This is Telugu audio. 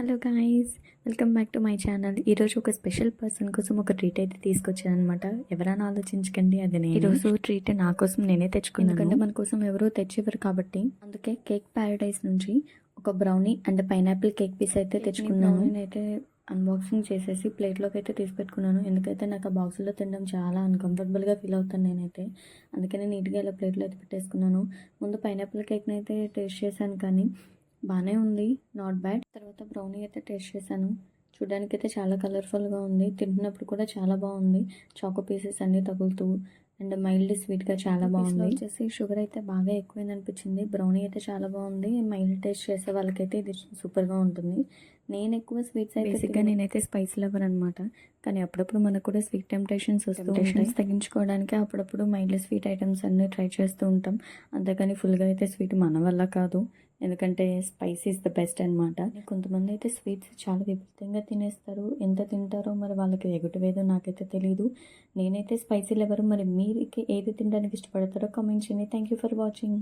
Hello guys, welcome back to my channel. ఈరోజు ఒక స్పెషల్ పర్సన్ కోసం ఒక ట్రీట్ అయితే తీసుకొచ్చాను అనమాట. ఎవరైనా ఆలోచించకండి, అది నేను. ఈరోజు ట్రీట్ నా కోసం నేనే తెచ్చుకున్నాను, ఎందుకంటే మన కోసం ఎవరో తెచ్చివ్వరు కాబట్టి. అందుకే కేక్ ప్యారడైజ్ నుంచి ఒక brownie and pineapple cake piece అయితే తెచ్చుకున్నాను. నేనైతే అన్బాక్సింగ్ చేసేసి ప్లేట్లోకి అయితే తీసి పెట్టుకున్నాను. ఎందుకైతే నాకు ఆ బాక్స్లో తినడం చాలా అన్కంఫర్టబుల్గా ఫీల్ అవుతాను నేనైతే. అందుకనే నీట్గా ఇలా ప్లేట్లో అయితే పెట్టేసుకున్నాను. ముందు పైనాపిల్ కేక్ని అయితే టేస్ట్ చేశాను, కానీ బాగానే ఉంది, నాట్ బ్యాడ్. తర్వాత బ్రౌనీ అయితే టేస్ట్ చేశాను. చూడడానికి అయితే చాలా కలర్ఫుల్గా ఉంది, తింటున్నప్పుడు కూడా చాలా బాగుంది. చాకో పీసెస్ అన్నీ తగులుతూ అండ్ మైల్డ్ స్వీట్గా చాలా బాగుంది. వచ్చేసి షుగర్ అయితే బాగా ఎక్కువైంది అనిపించింది. బ్రౌనీ అయితే చాలా బాగుంది. మైల్డ్ టేస్ట్ చేసే వాళ్ళకైతే ఇది సూపర్గా ఉంటుంది. నేను ఎక్కువ స్వీట్స్ అయితే బేసిక్గా నేనైతే స్పైస్ లవర్ అనమాట. కానీ అప్పుడప్పుడు మనకు కూడా స్వీట్ టెంప్టేషన్స్ తగ్గించుకోవడానికి అప్పుడప్పుడు మైల్డ్ స్వీట్ ఐటమ్స్ అన్నీ ట్రై చేస్తూ ఉంటాం. అంతేకాని ఫుల్గా అయితే స్వీట్ మన వల్ల కాదు, ఎందుకంటే స్పైసీ ఇస్ ద బెస్ట్ అనమాట. కొంతమంది అయితే స్వీట్స్ చాలా విపరీతంగా తినేస్తారు. ఎంత తింటారో మరి వాళ్ళకి ఎగుటవేదో నాకైతే తెలీదు. నేనైతే స్పైసీ లెవర్. మరి మీరికి ఏది తినడానికి ఇష్టపడతారో కామెంట్ చేయండి. Thank you for watching.